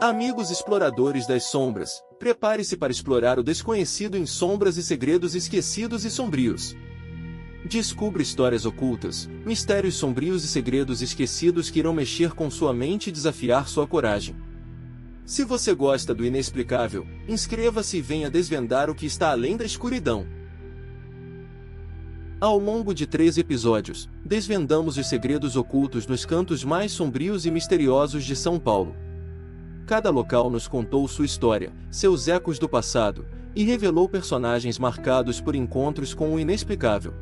Amigos exploradores das sombras, prepare-se para explorar o desconhecido em sombras e segredos esquecidos e sombrios. Descubra histórias ocultas, mistérios sombrios e segredos esquecidos que irão mexer com sua mente e desafiar sua coragem. Se você gosta do inexplicável, inscreva-se e venha desvendar o que está além da escuridão. Ao longo de 3 episódios, desvendamos os segredos ocultos nos cantos mais sombrios e misteriosos de São Paulo. Cada local nos contou sua história, seus ecos do passado, e revelou personagens marcados por encontros com o inexplicável.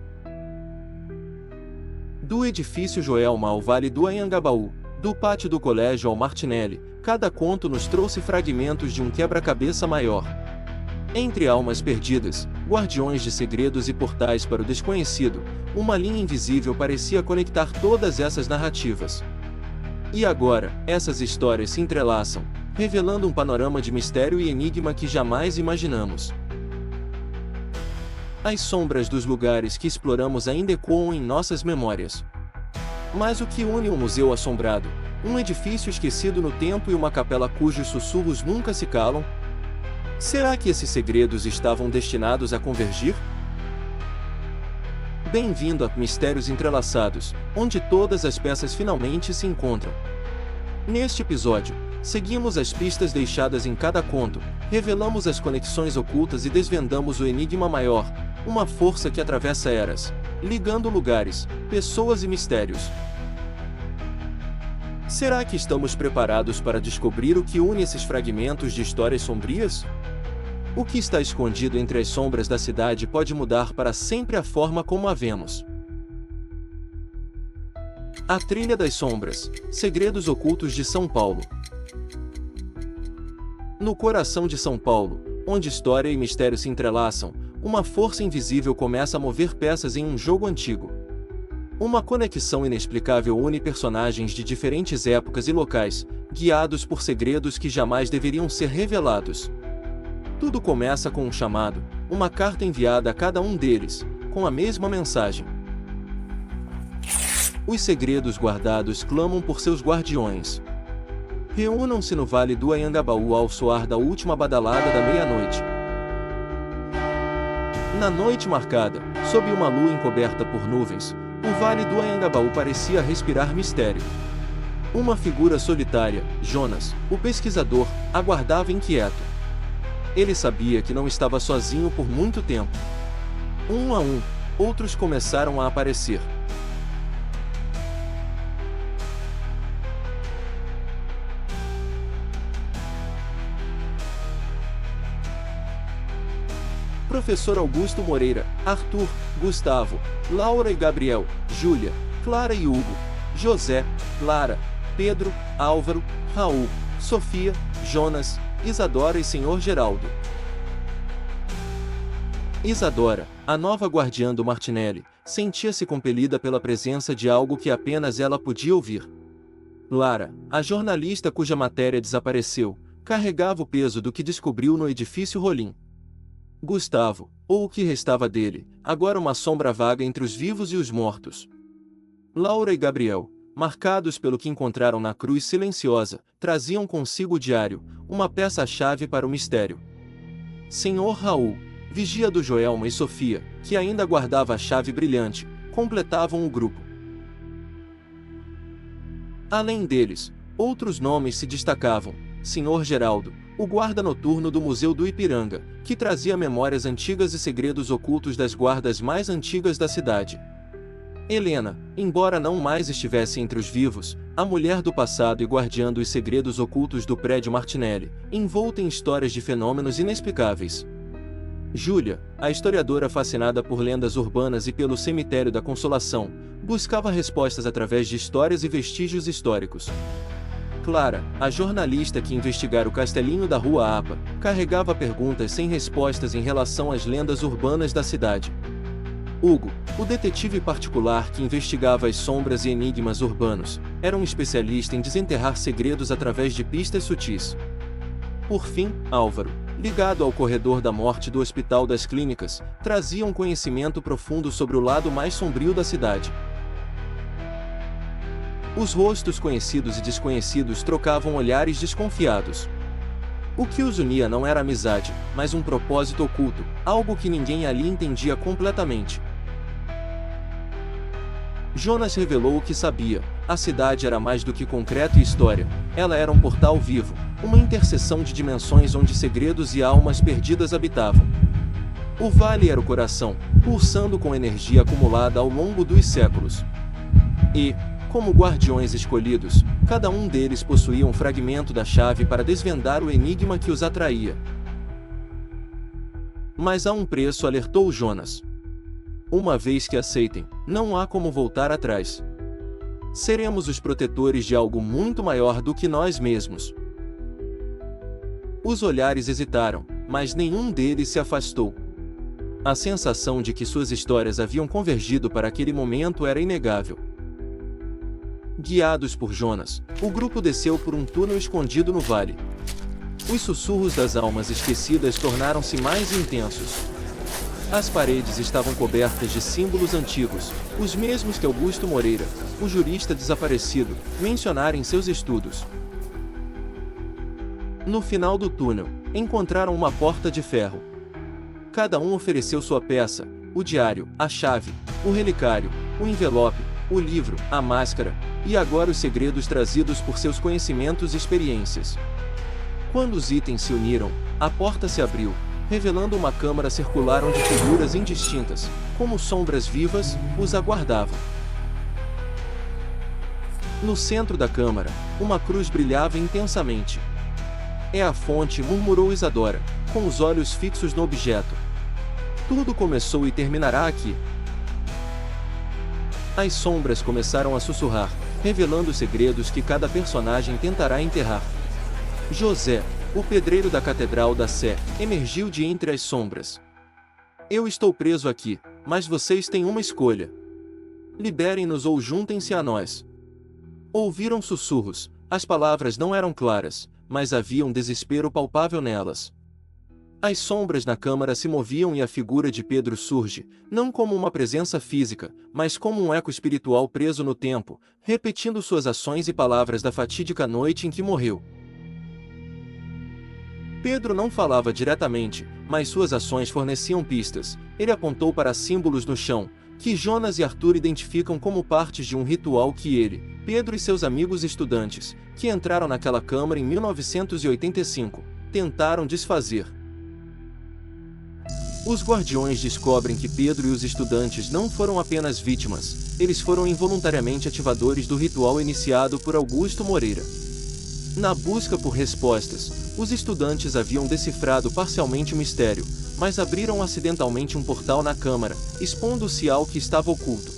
Do edifício Joelma ao Vale do Anhangabaú, do pátio do colégio ao Martinelli, cada conto nos trouxe fragmentos de um quebra-cabeça maior. Entre almas perdidas, guardiões de segredos e portais para o desconhecido, uma linha invisível parecia conectar todas essas narrativas. E agora, essas histórias se entrelaçam, revelando um panorama de mistério e enigma que jamais imaginamos. As sombras dos lugares que exploramos ainda ecoam em nossas memórias. Mas o que une um museu assombrado, um edifício esquecido no tempo e uma capela cujos sussurros nunca se calam? Será que esses segredos estavam destinados a convergir? Bem-vindo a Mistérios Entrelaçados, onde todas as peças finalmente se encontram. Neste episódio, seguimos as pistas deixadas em cada conto, revelamos as conexões ocultas e desvendamos o enigma maior, uma força que atravessa eras, ligando lugares, pessoas e mistérios. Será que estamos preparados para descobrir o que une esses fragmentos de histórias sombrias? O que está escondido entre as sombras da cidade pode mudar para sempre a forma como a vemos. A Trilha das Sombras, Segredos Ocultos de São Paulo. No coração de São Paulo, onde história e mistério se entrelaçam, uma força invisível começa a mover peças em um jogo antigo. Uma conexão inexplicável une personagens de diferentes épocas e locais, guiados por segredos que jamais deveriam ser revelados. Tudo começa com um chamado, uma carta enviada a cada um deles, com a mesma mensagem. Os segredos guardados clamam por seus guardiões. Reúnam-se no Vale do Anhangabaú ao soar da última badalada da meia-noite. Na noite marcada, sob uma lua encoberta por nuvens, o Vale do Anhangabaú parecia respirar mistério. Uma figura solitária, Jonas, o pesquisador, aguardava inquieto. Ele sabia que não estava sozinho por muito tempo. Um a um, outros começaram a aparecer. Professor Augusto Moreira, Arthur, Gustavo, Laura e Gabriel, Júlia, Clara e Hugo, José, Lara, Pedro, Álvaro, Raul, Sofia, Jonas, Isadora e Senhor Geraldo. Isadora, a nova guardiã do Martinelli, sentia-se compelida pela presença de algo que apenas ela podia ouvir. Lara, a jornalista cuja matéria desapareceu, carregava o peso do que descobriu no edifício Rolim. Gustavo, ou o que restava dele, agora uma sombra vaga entre os vivos e os mortos. Laura e Gabriel, marcados pelo que encontraram na cruz silenciosa, traziam consigo o diário, uma peça-chave para o mistério. Senhor Raul, vigia do Joelma e Sofia, que ainda guardava a chave brilhante, completavam o grupo. Além deles, outros nomes se destacavam: Senhor Geraldo, o guarda noturno do Museu do Ipiranga, que trazia memórias antigas e segredos ocultos das guardas mais antigas da cidade. Helena, embora não mais estivesse entre os vivos, a mulher do passado e guardiã dos segredos ocultos do prédio Martinelli, envolta em histórias de fenômenos inexplicáveis. Júlia, a historiadora fascinada por lendas urbanas e pelo Cemitério da Consolação, buscava respostas através de histórias e vestígios históricos. Clara, a jornalista que investigara o castelinho da Rua Apa, carregava perguntas sem respostas em relação às lendas urbanas da cidade. Hugo, o detetive particular que investigava as sombras e enigmas urbanos, era um especialista em desenterrar segredos através de pistas sutis. Por fim, Álvaro, ligado ao corredor da morte do Hospital das Clínicas, trazia um conhecimento profundo sobre o lado mais sombrio da cidade. Os rostos conhecidos e desconhecidos trocavam olhares desconfiados. O que os unia não era amizade, mas um propósito oculto, algo que ninguém ali entendia completamente. Jonas revelou o que sabia: a cidade era mais do que concreto e história, ela era um portal vivo, uma interseção de dimensões onde segredos e almas perdidas habitavam. O vale era o coração, pulsando com energia acumulada ao longo dos séculos. E, como guardiões escolhidos, cada um deles possuía um fragmento da chave para desvendar o enigma que os atraía. Mas há um preço, alertou Jonas. Uma vez que aceitem, não há como voltar atrás. Seremos os protetores de algo muito maior do que nós mesmos. Os olhares hesitaram, mas nenhum deles se afastou. A sensação de que suas histórias haviam convergido para aquele momento era inegável. Guiados por Jonas, o grupo desceu por um túnel escondido no vale. Os sussurros das almas esquecidas tornaram-se mais intensos. As paredes estavam cobertas de símbolos antigos, os mesmos que Augusto Moreira, o jurista desaparecido, mencionara em seus estudos. No final do túnel, encontraram uma porta de ferro. Cada um ofereceu sua peça: o diário, a chave, o relicário, o envelope, o livro, a máscara, e agora os segredos trazidos por seus conhecimentos e experiências. Quando os itens se uniram, a porta se abriu, revelando uma câmara circular onde figuras indistintas, como sombras vivas, os aguardavam. No centro da câmara, uma cruz brilhava intensamente. É a fonte, murmurou Isadora, com os olhos fixos no objeto. Tudo começou e terminará aqui. As sombras começaram a sussurrar, revelando segredos que cada personagem tentará enterrar. José, o pedreiro da Catedral da Sé, emergiu de entre as sombras. Eu estou preso aqui, mas vocês têm uma escolha. Liberem-nos ou juntem-se a nós. Ouviram sussurros, as palavras não eram claras, mas havia um desespero palpável nelas. As sombras na câmara se moviam e a figura de Pedro surge, não como uma presença física, mas como um eco espiritual preso no tempo, repetindo suas ações e palavras da fatídica noite em que morreu. Pedro não falava diretamente, mas suas ações forneciam pistas. Ele apontou para símbolos no chão, que Jonas e Arthur identificam como partes de um ritual que ele, Pedro e seus amigos estudantes, que entraram naquela câmara em 1985, tentaram desfazer. Os guardiões descobrem que Pedro e os estudantes não foram apenas vítimas, eles foram involuntariamente ativadores do ritual iniciado por Augusto Moreira. Na busca por respostas, os estudantes haviam decifrado parcialmente o mistério, mas abriram acidentalmente um portal na câmara, expondo-se ao que estava oculto.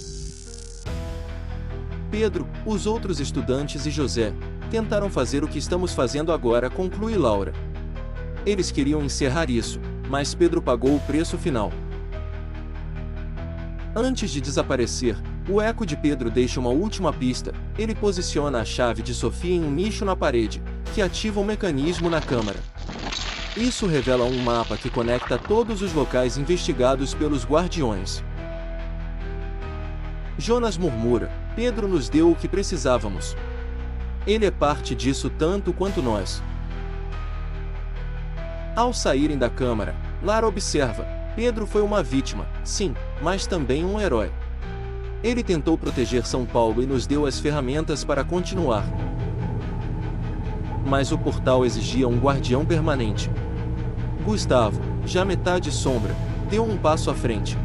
Pedro, os outros estudantes e José tentaram fazer o que estamos fazendo agora, conclui Laura. Eles queriam encerrar isso, mas Pedro pagou o preço final. Antes de desaparecer, o eco de Pedro deixa uma última pista. Ele posiciona a chave de Sofia em um nicho na parede, que ativa um mecanismo na câmara. Isso revela um mapa que conecta todos os locais investigados pelos guardiões. Jonas murmura: Pedro nos deu o que precisávamos. Ele é parte disso tanto quanto nós. Ao saírem da câmara, Lara observa: Pedro foi uma vítima, sim, mas também um herói. Ele tentou proteger São Paulo e nos deu as ferramentas para continuar. Mas o portal exigia um guardião permanente. Gustavo, já metade sombra, deu um passo à frente.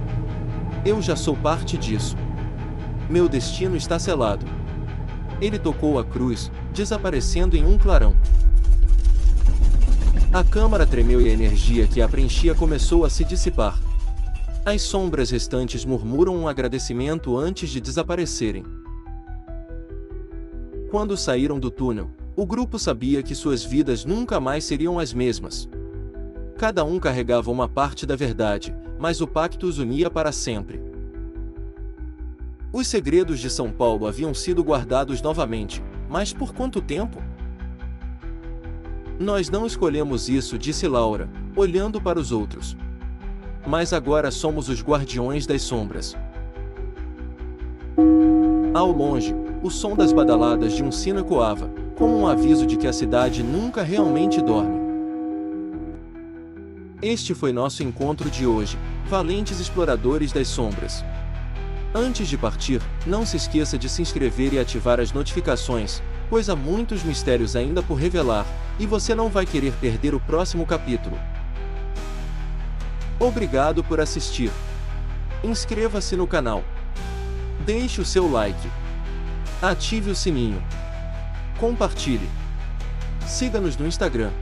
Eu já sou parte disso. Meu destino está selado. Ele tocou a cruz, desaparecendo em um clarão. A câmara tremeu e a energia que a preenchia começou a se dissipar. As sombras restantes murmuram um agradecimento antes de desaparecerem. Quando saíram do túnel, o grupo sabia que suas vidas nunca mais seriam as mesmas. Cada um carregava uma parte da verdade, mas o pacto os unia para sempre. Os segredos de São Paulo haviam sido guardados novamente, mas por quanto tempo? Nós não escolhemos isso, disse Laura, olhando para os outros. Mas agora somos os guardiões das sombras. Ao longe, o som das badaladas de um sino ecoava, como um aviso de que a cidade nunca realmente dorme. Este foi nosso encontro de hoje, valentes exploradores das sombras. Antes de partir, não se esqueça de se inscrever e ativar as notificações, pois há muitos mistérios ainda por revelar, e você não vai querer perder o próximo capítulo. Obrigado por assistir. Inscreva-se no canal. Deixe o seu like. Ative o sininho. Compartilhe. Siga-nos no Instagram.